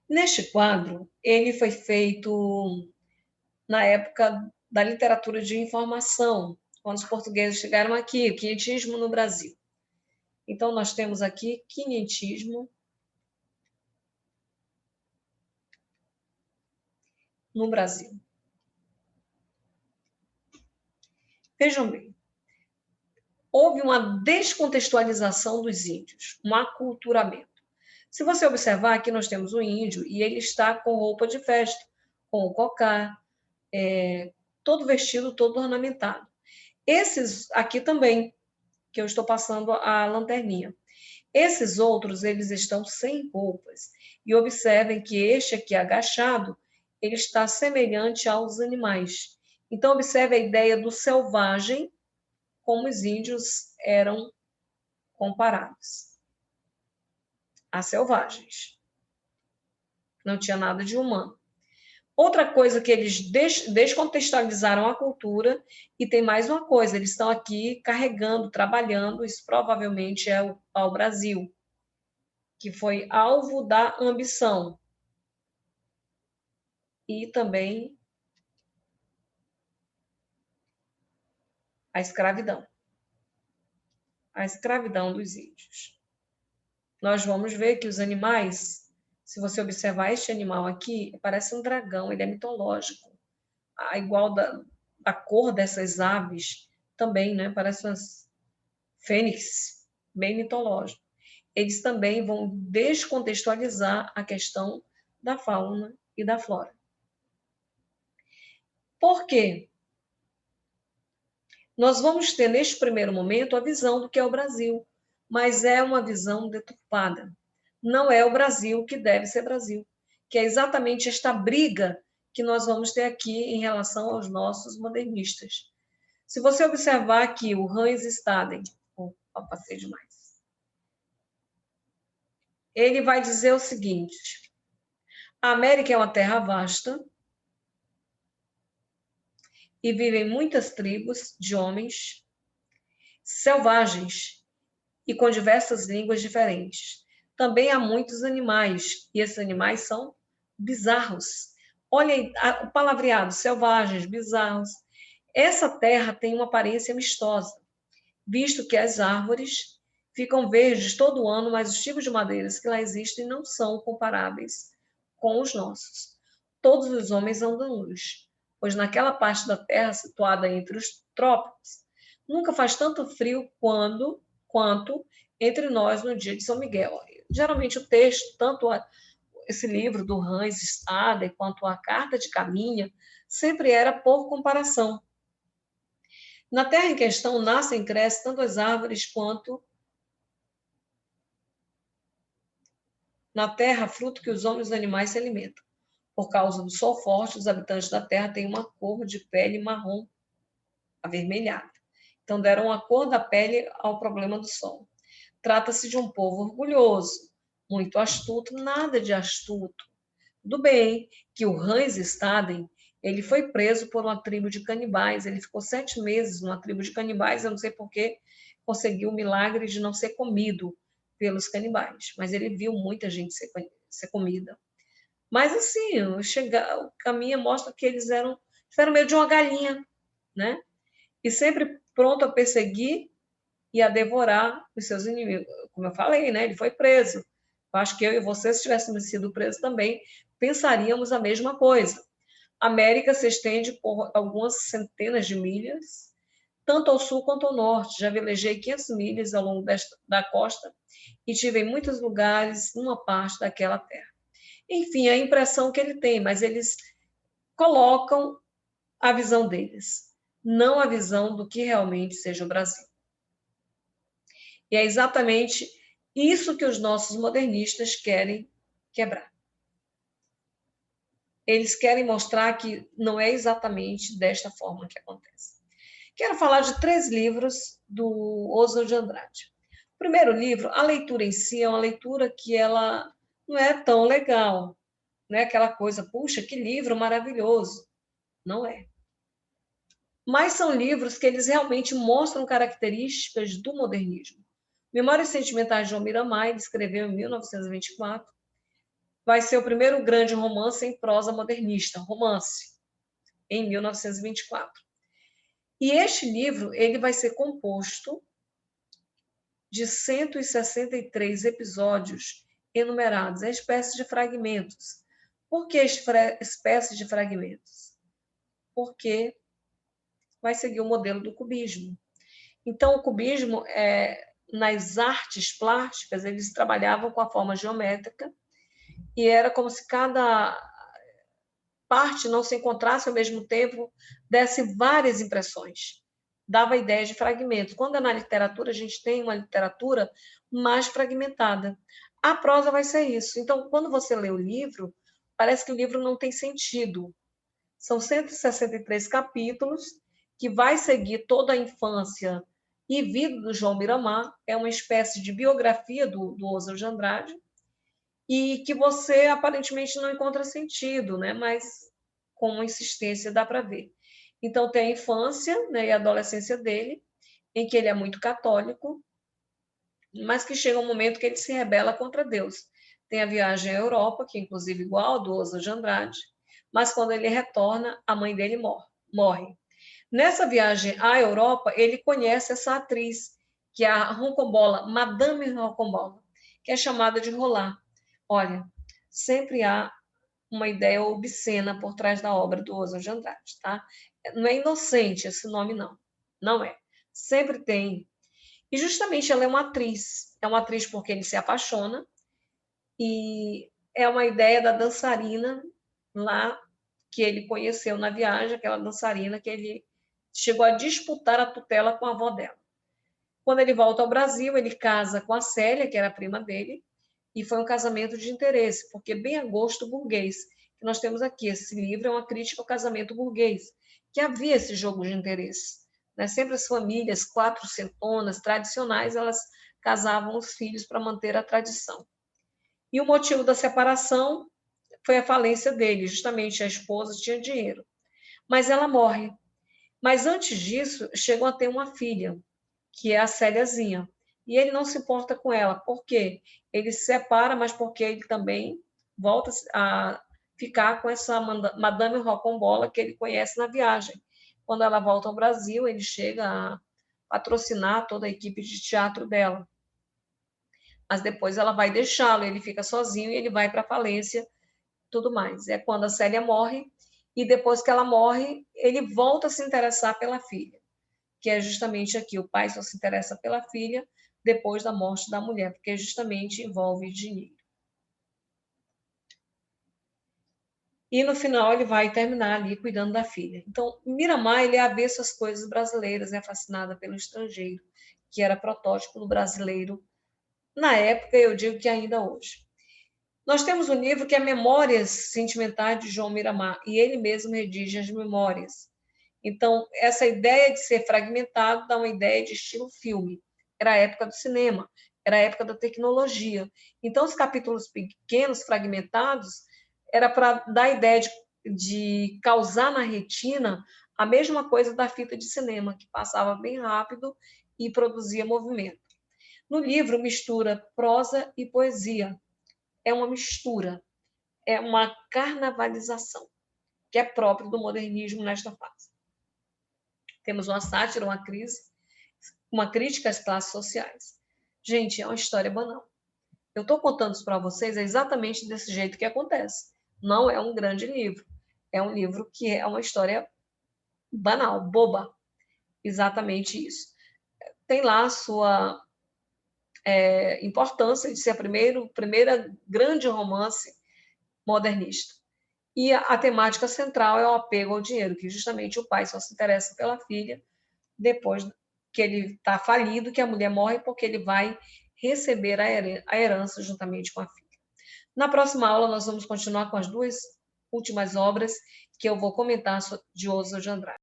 Neste quadro, ele foi feito na época da literatura de informação, quando os portugueses chegaram aqui, o quinhentismo no Brasil. Então, nós temos aqui quinhentismo no Brasil. Vejam bem, houve uma descontextualização dos índios, um aculturamento. Se você observar, aqui nós temos o índio e ele está com roupa de festa, com o cocá, todo vestido, todo ornamentado. Esses aqui também, que eu estou passando a lanterninha. Esses outros, eles estão sem roupas. E observem que este aqui agachado, ele está semelhante aos animais. Então, observe a ideia do selvagem, como os índios eram comparados a selvagens. Não tinha nada de humano. Outra coisa que eles descontextualizaram a cultura, e tem mais uma coisa, eles estão aqui carregando, trabalhando, isso provavelmente é o pau-brasil, que foi alvo da ambição. E também a escravidão. A escravidão dos índios. Nós vamos ver que os animais, se você observar este animal aqui, parece um dragão, ele é mitológico. Igual da cor dessas aves, também, né? Parece umas fênix, bem mitológico. Eles também vão descontextualizar a questão da fauna e da flora. Por quê? Nós vamos ter, neste primeiro momento, a visão do que é o Brasil, mas é uma visão deturpada. Não é o Brasil que deve ser Brasil, que é exatamente esta briga que nós vamos ter aqui em relação aos nossos modernistas. Se você observar aqui o Hans Staden, passei demais, ele vai dizer o seguinte: a América é uma terra vasta e vivem muitas tribos de homens selvagens e com diversas línguas diferentes. Também há muitos animais, e esses animais são bizarros. Olha o palavreado: selvagens, bizarros. Essa terra tem uma aparência amistosa, visto que as árvores ficam verdes todo o ano, mas os tipos de madeiras que lá existem não são comparáveis com os nossos. Todos os homens andam nus, pois naquela parte da terra situada entre os trópicos, nunca faz tanto frio quanto entre nós no dia de São Miguel. Geralmente o texto, tanto esse livro do Hans Staden quanto a Carta de Caminha, sempre era por comparação. Na terra em questão nascem e crescem tanto as árvores quanto na terra fruto que os homens e os animais se alimentam. Por causa do sol forte, os habitantes da terra têm uma cor de pele marrom avermelhada. Então deram a cor da pele ao problema do sol. Trata-se de um povo orgulhoso, muito astuto, nada de astuto. Tudo bem que o Hans Staden, ele foi preso por uma tribo de canibais, ele ficou 7 meses numa tribo de canibais, eu não sei por que conseguiu o milagre de não ser comido pelos canibais, mas ele viu muita gente ser comida. Mas assim, o caminho mostra que eles tiveram medo de uma galinha, né? E sempre pronto a perseguir e a devorar os seus inimigos. Como eu falei, né? Ele foi preso. Eu acho que eu e você, se tivéssemos sido presos também, pensaríamos a mesma coisa. A América se estende por algumas centenas de milhas, tanto ao sul quanto ao norte. Já velejei 500 milhas ao longo da costa e tive em muitos lugares uma parte daquela terra. Enfim, a impressão que ele tem, mas eles colocam a visão deles, não a visão do que realmente seja o Brasil. E é exatamente isso que os nossos modernistas querem quebrar. Eles querem mostrar que não é exatamente desta forma que acontece. Quero falar de 3 livros do Oswald de Andrade. O primeiro livro, a leitura em si é uma leitura que ela não é tão legal, não é aquela coisa, puxa, que livro maravilhoso. Não é. Mas são livros que eles realmente mostram características do modernismo. Memórias Sentimentais de João Miramar, ele escreveu em 1924. vai ser o primeiro grande romance em prosa modernista, romance, em 1924. E este livro ele vai ser composto de 163 episódios enumerados, é espécie de fragmentos. Por que espécie de fragmentos? Porque vai seguir o modelo do cubismo. Então, o cubismo, nas artes plásticas, eles trabalhavam com a forma geométrica e era como se cada parte não se encontrasse ao mesmo tempo, desse várias impressões. Dava a ideia de fragmentos. Quando é na literatura, a gente tem uma literatura mais fragmentada. A prosa vai ser isso. Então, quando você lê o livro, parece que o livro não tem sentido. São 163 capítulos que vai seguir toda a infância e vida do João Miramar. É uma espécie de biografia do Oswald de Andrade e que você aparentemente não encontra sentido, né? Mas com uma insistência dá para ver. Então tem a infância, né, e a adolescência dele, em que ele é muito católico, mas que chega um momento que ele se rebela contra Deus. Tem a viagem à Europa, que é inclusive igual ao do Oswald de Andrade, mas quando ele retorna, a mãe dele morre. Nessa viagem à Europa, ele conhece essa atriz, que é a Roncombola, Madame Roncombola, que é chamada de Roland. Olha, sempre há uma ideia obscena por trás da obra do Oswald de Andrade, tá? Não é inocente esse nome, não. Não é. Sempre tem. E justamente ela é uma atriz. É uma atriz porque ele se apaixona e é uma ideia da dançarina lá que ele conheceu na viagem, aquela dançarina que ele chegou a disputar a tutela com a avó dela. Quando ele volta ao Brasil, ele casa com a Célia, que era a prima dele, e foi um casamento de interesse, porque bem a gosto burguês, que nós temos aqui, esse livro é uma crítica ao casamento burguês, que havia esse jogo de interesse. Né? Sempre as famílias quatrocentonas, tradicionais, elas casavam os filhos para manter a tradição. E o motivo da separação foi a falência dele, justamente a esposa tinha dinheiro. Mas ela morre. Mas antes disso, chegam a ter uma filha, que é a Céliazinha. E ele não se importa com ela. Por quê? Ele se separa, mas porque ele também volta a ficar com essa Madame Rocambole que ele conhece na viagem. Quando ela volta ao Brasil, ele chega a patrocinar toda a equipe de teatro dela. Mas depois ela vai deixá-lo, ele fica sozinho e ele vai para a falência, tudo mais. É quando a Célia morre, e depois que ela morre, ele volta a se interessar pela filha, que é justamente aqui, o pai só se interessa pela filha depois da morte da mulher, porque justamente envolve dinheiro. E no final ele vai terminar ali cuidando da filha. Então, Miramar, ele é avesso às coisas brasileiras, é fascinada pelo estrangeiro, que era protótipo do brasileiro na época, eu digo que ainda hoje. Nós temos um livro que é Memórias Sentimentais de João Miramar, e ele mesmo redige as memórias. Então, essa ideia de ser fragmentado dá uma ideia de estilo filme. Era a época do cinema, era a época da tecnologia. Então, os capítulos pequenos, fragmentados, era para dar a ideia de causar na retina a mesma coisa da fita de cinema, que passava bem rápido e produzia movimento. No livro, mistura prosa e poesia. É uma mistura, é uma carnavalização, que é próprio do modernismo nesta fase. Temos uma sátira, uma crise, uma crítica às classes sociais. Gente, é uma história banal. Eu estou contando isso para vocês exatamente desse jeito que acontece. Não é um grande livro. É um livro que é uma história banal, boba. Exatamente isso. Tem lá a sua importância de ser a primeira grande romance modernista. E a temática central é o apego ao dinheiro, que justamente o pai só se interessa pela filha depois que ele está falido, que a mulher morre, porque ele vai receber a herança juntamente com a filha. Na próxima aula, nós vamos continuar com as duas últimas obras que eu vou comentar de Oswald de Andrade.